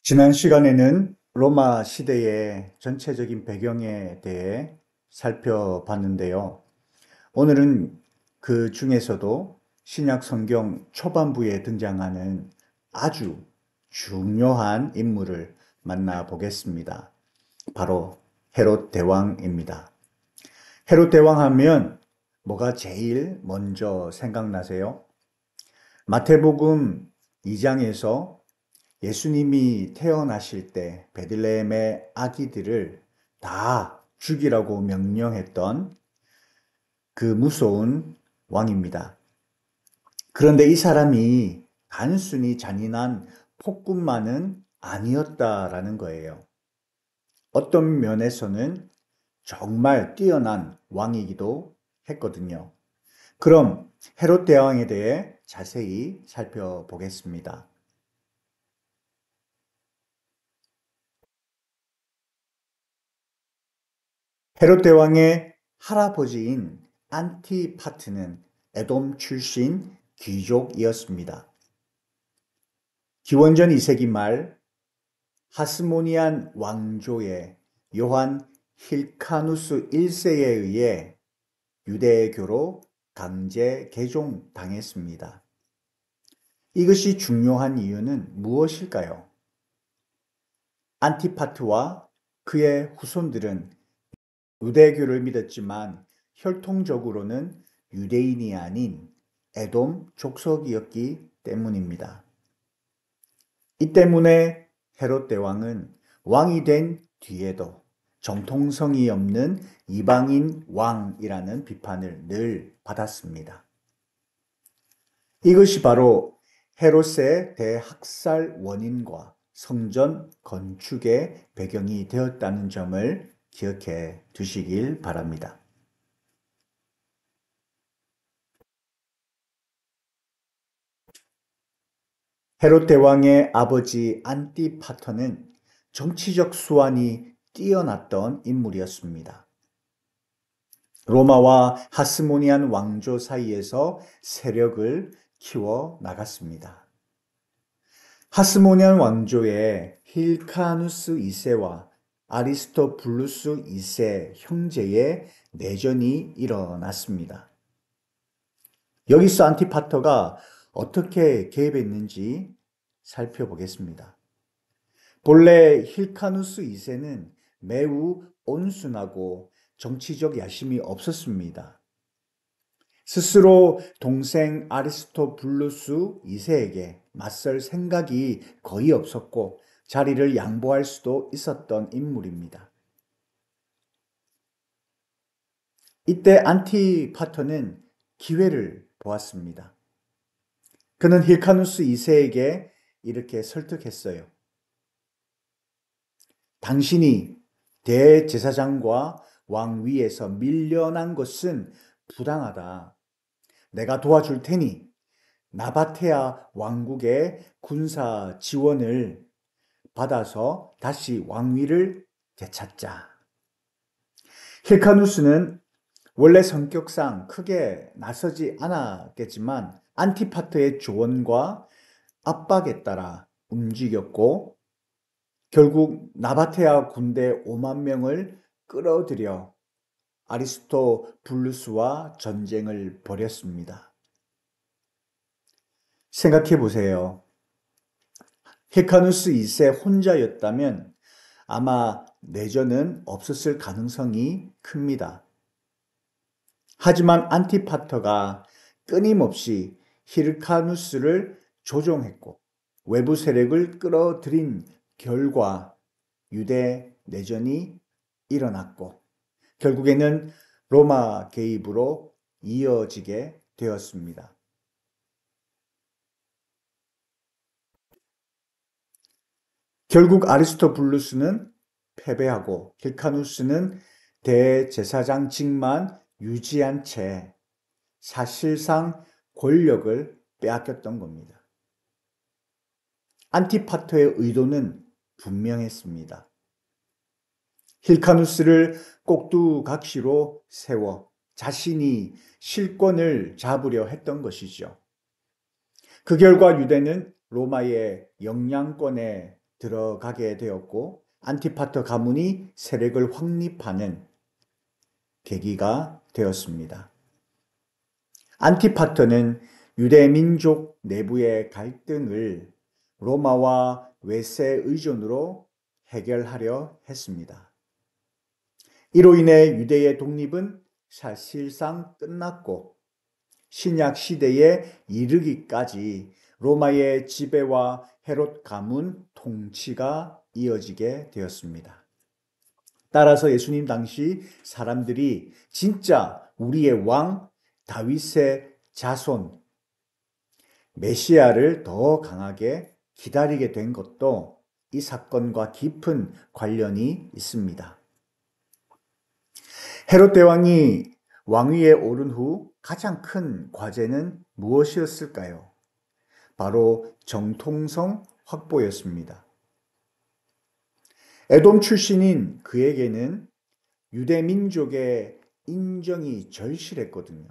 지난 시간에는 로마 시대의 전체적인 배경에 대해 살펴봤는데요. 오늘은 그 중에서도 신약 성경 초반부에 등장하는 아주 중요한 인물을 만나보겠습니다. 바로 헤롯 대왕입니다. 헤롯 대왕 하면 뭐가 제일 먼저 생각나세요? 마태복음 2장에서 예수님이 태어나실 때 베들레헴의 아기들을 다 죽이라고 명령했던 그 무서운 왕입니다. 그런데 이 사람이 단순히 잔인한 폭군만은 아니었다라는 거예요. 어떤 면에서는 정말 뛰어난 왕이기도 했거든요. 그럼 헤롯 대왕에 대해 자세히 살펴보겠습니다. 헤롯 대왕의 할아버지인 안티파트는 에돔 출신 귀족이었습니다. 기원전 2세기 말 하스모니안 왕조의 요한 힐카누스 1세에 의해 유대교로 강제 개종당했습니다. 이것이 중요한 이유는 무엇일까요? 안티파트와 그의 후손들은 유대교를 믿었지만 혈통적으로는 유대인이 아닌 에돔 족속이었기 때문입니다. 이 때문에 헤롯 대왕은 왕이 된 뒤에도 정통성이 없는 이방인 왕이라는 비판을 늘 받았습니다. 이것이 바로 헤롯의 대학살 원인과 성전 건축의 배경이 되었다는 점을 기억해 두시길 바랍니다. 헤롯 대왕의 아버지 안티파터는 정치적 수완이 뛰어났던 인물이었습니다. 로마와 하스모니안 왕조 사이에서 세력을 키워 나갔습니다. 하스모니안 왕조의 힐카누스 2세와 아리스토블루스 2세 형제의 내전이 일어났습니다. 여기서 안티파터가 어떻게 개입했는지 살펴보겠습니다. 본래 힐카누스 2세는 매우 온순하고 정치적 야심이 없었습니다. 스스로 동생 아리스토블루스 2세에게 맞설 생각이 거의 없었고 자리를 양보할 수도 있었던 인물입니다. 이때 안티파터는 기회를 보았습니다. 그는 힐카누스 2세에게 이렇게 설득했어요. 당신이 대제사장과 왕 위에서 밀려난 것은 부당하다. 내가 도와줄 테니 나바테아 왕국의 군사 지원을 받아서 다시 왕위를 되찾자. 힐카누스는 원래 성격상 크게 나서지 않았겠지만 안티파터의 조언과 압박에 따라 움직였고 결국 나바테아 군대 5만 명을 끌어들여 아리스토블루스와 전쟁을 벌였습니다. 생각해 보세요. 힐카누스 2세 혼자였다면 아마 내전은 없었을 가능성이 큽니다. 하지만 안티파터가 끊임없이 힐카누스를 조종했고 외부 세력을 끌어들인 결과 유대 내전이 일어났고 결국에는 로마 개입으로 이어지게 되었습니다. 결국 아리스토블루스는 패배하고 힐카누스는 대제사장직만 유지한 채 사실상 권력을 빼앗겼던 겁니다. 안티파터의 의도는 분명했습니다. 힐카누스를 꼭두각시로 세워 자신이 실권을 잡으려 했던 것이죠. 그 결과 유대는 로마의 영향권에 들어가게 되었고 안티파터 가문이 세력을 확립하는 계기가 되었습니다. 안티파터는 유대 민족 내부의 갈등을 로마와 외세 의존으로 해결하려 했습니다. 이로 인해 유대의 독립은 사실상 끝났고 신약 시대에 이르기까지 로마의 지배와 헤롯 가문 통치가 이어지게 되었습니다. 따라서 예수님 당시 사람들이 진짜 우리의 왕 다윗의 자손 메시아를 더 강하게 기다리게 된 것도 이 사건과 깊은 관련이 있습니다. 헤롯 대왕이 왕위에 오른 후 가장 큰 과제는 무엇이었을까요? 바로 정통성 확보였습니다. 에돔 출신인 그에게는 유대 민족의 인정이 절실했거든요.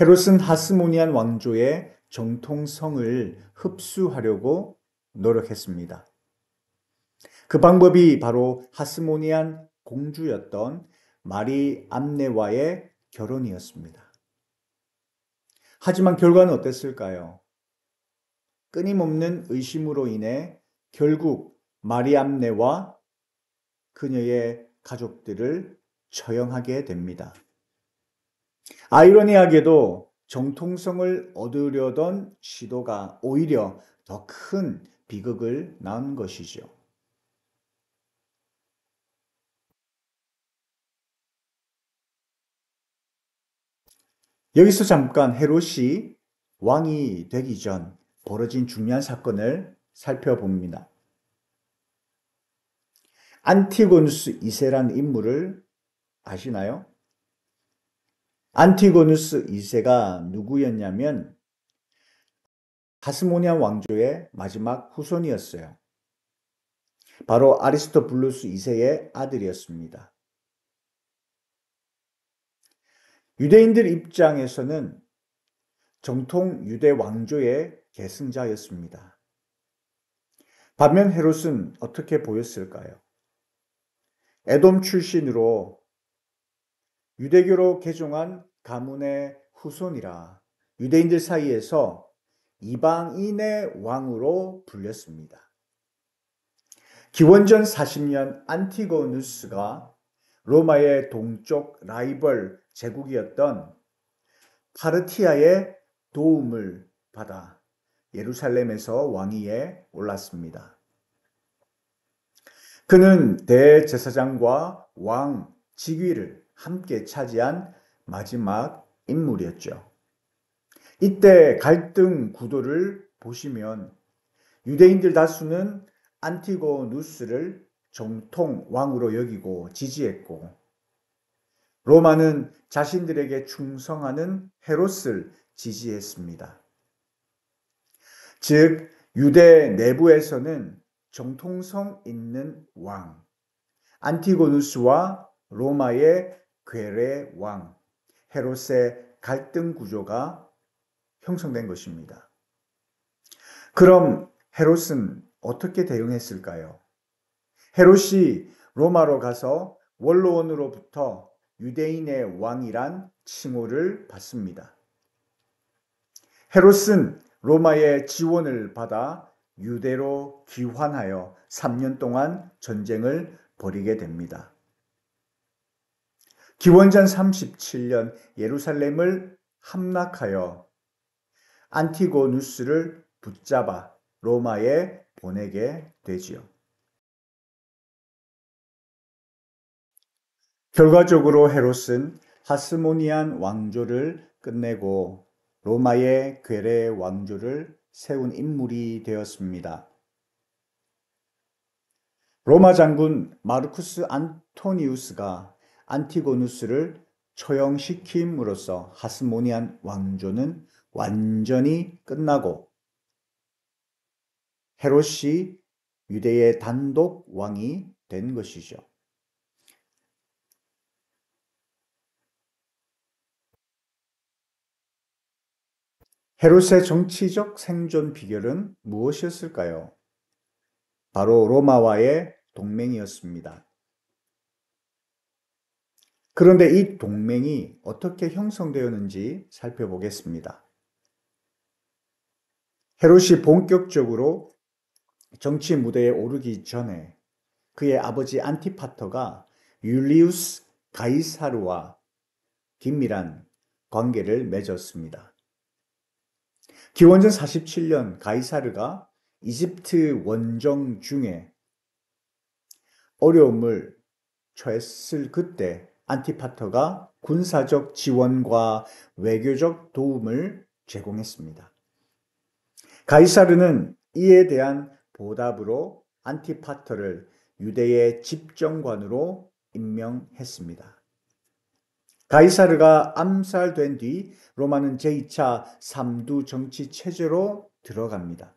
헤롯은 하스모니안 왕조의 정통성을 흡수하려고 노력했습니다. 그 방법이 바로 하스모니안 공주였던 마리 암네와의 결혼이었습니다. 하지만 결과는 어땠을까요? 끊임없는 의심으로 인해 결국 마리 암네와 그녀의 가족들을 처형하게 됩니다. 아이러니하게도 정통성을 얻으려던 시도가 오히려 더 큰 비극을 낳은 것이죠. 여기서 잠깐 헤롯이 왕이 되기 전 벌어진 중요한 사건을 살펴봅니다. 안티고누스 2세라는 인물을 아시나요? 안티고누스 2세가 누구였냐면 하스모니안 왕조의 마지막 후손이었어요. 바로 아리스토블루스 2세의 아들이었습니다. 유대인들 입장에서는 정통 유대 왕조의 계승자였습니다. 반면 헤롯은 어떻게 보였을까요? 에돔 출신으로 유대교로 개종한 가문의 후손이라 유대인들 사이에서 이방인의 왕으로 불렸습니다. 기원전 40년 안티고누스가 로마의 동쪽 라이벌 제국이었던 파르티아의 도움을 받아 예루살렘에서 왕위에 올랐습니다. 그는 대제사장과 왕 직위를 함께 차지한 마지막 인물이었죠. 이때 갈등 구도를 보시면 유대인들 다수는 안티고누스를 정통 왕으로 여기고 지지했고 로마는 자신들에게 충성하는 헤롯을 지지했습니다. 즉 유대 내부에서는 정통성 있는 왕 안티고누스와 로마의 괴뢰 왕 헤롯의 갈등 구조가 형성된 것입니다. 그럼 헤롯은 어떻게 대응했을까요? 헤롯이 로마로 가서 원로원으로부터 유대인의 왕이란 칭호를 받습니다. 헤롯은 로마의 지원을 받아 유대로 귀환하여 3년 동안 전쟁을 벌이게 됩니다. 기원전 37년 예루살렘을 함락하여 안티고누스를 붙잡아 로마에 보내게 되지요. 결과적으로 헤롯은 하스모니안 왕조를 끝내고 로마의 괴뢰 왕조를 세운 인물이 되었습니다. 로마 장군 마르쿠스 안토니우스가 안티고누스를 처형시킴으로써 하스모니안 왕조는 완전히 끝나고 헤롯이 유대의 단독 왕이 된 것이죠. 헤롯의 정치적 생존 비결은 무엇이었을까요? 바로 로마와의 동맹이었습니다. 그런데 이 동맹이 어떻게 형성되었는지 살펴보겠습니다. 헤롯이 본격적으로 정치 무대에 오르기 전에 그의 아버지 안티파터가 율리우스 가이사르와 긴밀한 관계를 맺었습니다. 기원전 47년 가이사르가 이집트 원정 중에 어려움을 처했을 그때 안티파터가 군사적 지원과 외교적 도움을 제공했습니다. 가이사르는 이에 대한 보답으로 안티파터를 유대의 집정관으로 임명했습니다. 가이사르가 암살된 뒤 로마는 제2차 삼두 정치 체제로 들어갑니다.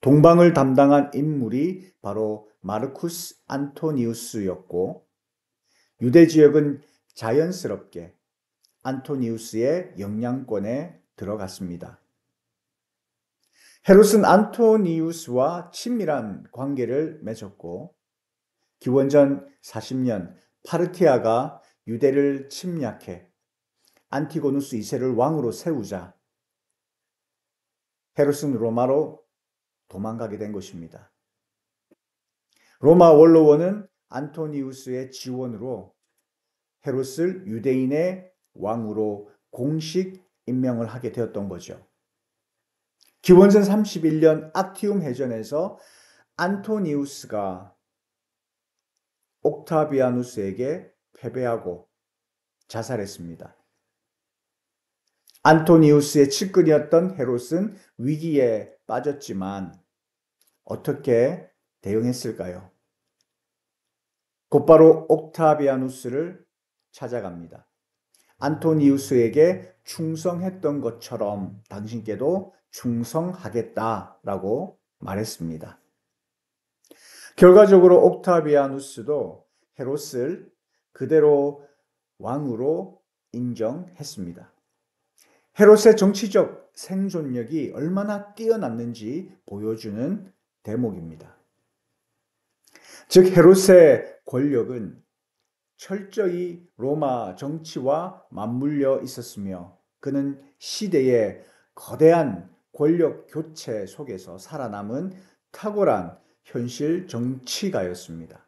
동방을 담당한 인물이 바로 마르쿠스 안토니우스였고 유대 지역은 자연스럽게 안토니우스의 영향권에 들어갔습니다. 헤롯은 안토니우스와 친밀한 관계를 맺었고 기원전 40년 파르티아가 유대를 침략해 안티고누스 2세를 왕으로 세우자 헤롯은 로마로 도망가게 된 것입니다. 로마 원로원은 안토니우스의 지원으로 헤롯을 유대인의 왕으로 공식 임명을 하게 되었던 거죠. 기원전 31년 악티움 해전에서 안토니우스가 옥타비아누스에게 패배하고 자살했습니다. 안토니우스의 측근이었던 헤롯은 위기에 빠졌지만 어떻게 대응했을까요? 곧바로 옥타비아누스를 찾아갑니다. 안토니우스에게 충성했던 것처럼 당신께도 충성하겠다라고 말했습니다. 결과적으로 옥타비아누스도 헤롯을 그대로 왕으로 인정했습니다. 헤롯의 정치적 생존력이 얼마나 뛰어났는지 보여주는 대목입니다. 즉 헤롯의 권력은 철저히 로마 정치와 맞물려 있었으며 그는 시대의 거대한 권력 교체 속에서 살아남은 탁월한 현실 정치가였습니다.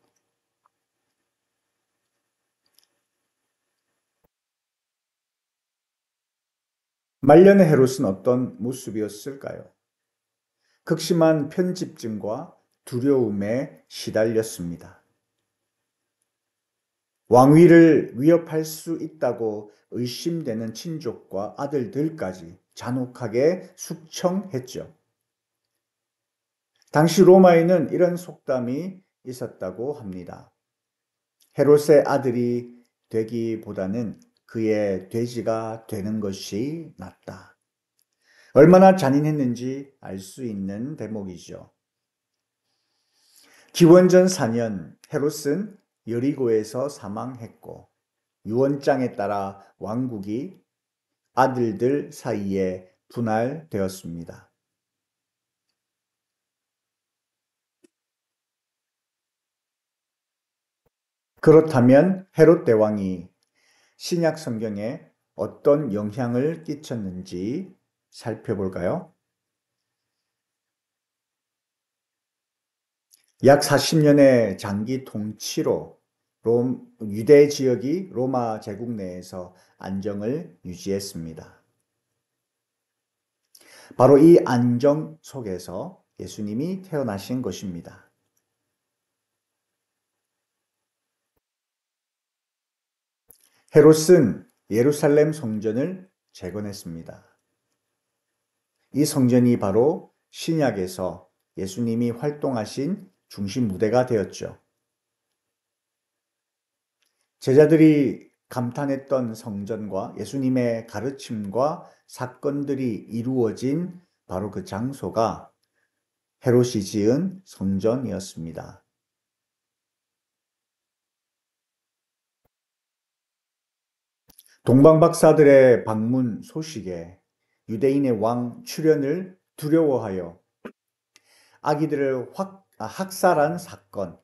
말년의 헤롯은 어떤 모습이었을까요? 극심한 편집증과 두려움에 시달렸습니다. 왕위를 위협할 수 있다고 의심되는 친족과 아들들까지 잔혹하게 숙청했죠. 당시 로마에는 이런 속담이 있었다고 합니다. 헤롯의 아들이 되기보다는 그의 돼지가 되는 것이 낫다. 얼마나 잔인했는지 알 수 있는 대목이죠. 기원전 4년 헤롯은 여리고에서 사망했고 유언장에 따라 왕국이 아들들 사이에 분할되었습니다. 그렇다면 헤롯 대왕이 신약 성경에 어떤 영향을 끼쳤는지 살펴볼까요? 약 40년의 장기 통치로 유대 지역이 로마 제국 내에서 안정을 유지했습니다. 바로 이 안정 속에서 예수님이 태어나신 것입니다. 헤롯은 예루살렘 성전을 재건했습니다. 이 성전이 바로 신약에서 예수님이 활동하신 중심 무대가 되었죠. 제자들이 감탄했던 성전과 예수님의 가르침과 사건들이 이루어진 바로 그 장소가 헤롯이 지은 성전이었습니다. 동방박사들의 방문 소식에 유대인의 왕 출현을 두려워하여 아기들을 학살한 사건,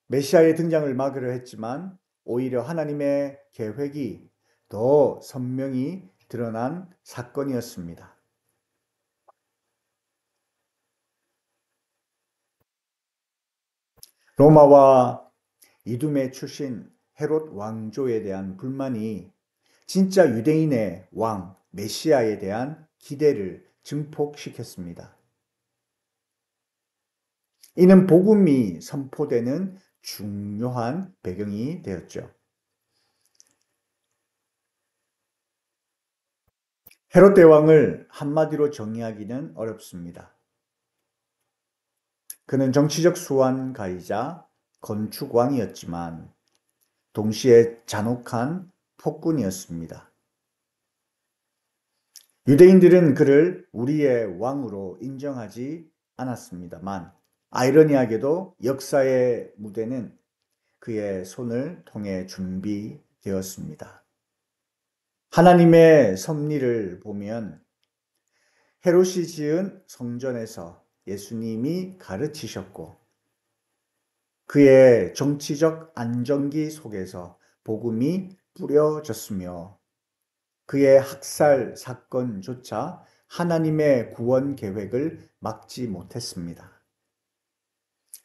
메시아의 등장을 막으려 했지만 오히려 하나님의 계획이 더 선명히 드러난 사건이었습니다. 로마와 이두메 출신 헤롯 왕조에 대한 불만이 진짜 유대인의 왕 메시아에 대한 기대를 증폭시켰습니다. 이는 복음이 선포되는 중요한 배경이 되었죠. 헤롯 대왕을 한마디로 정의하기는 어렵습니다. 그는 정치적 수완가이자 건축왕이었지만 동시에 잔혹한 폭군이었습니다. 유대인들은 그를 우리의 왕으로 인정하지 않았습니다만 아이러니하게도 역사의 무대는 그의 손을 통해 준비되었습니다. 하나님의 섭리를 보면 헤롯이 지은 성전에서 예수님이 가르치셨고 그의 정치적 안정기 속에서 복음이 뿌려졌으며 그의 학살 사건조차 하나님의 구원 계획을 막지 못했습니다.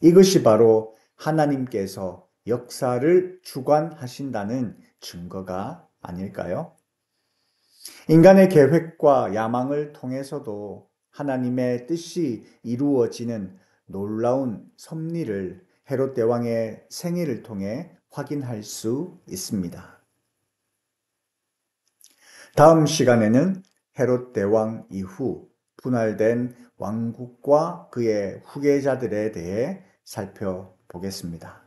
이것이 바로 하나님께서 역사를 주관하신다는 증거가 아닐까요? 인간의 계획과 야망을 통해서도 하나님의 뜻이 이루어지는 놀라운 섭리를 헤롯 대왕의 생애를 통해 확인할 수 있습니다. 다음 시간에는 헤롯 대왕 이후 분할된 왕국과 그의 후계자들에 대해 살펴보겠습니다.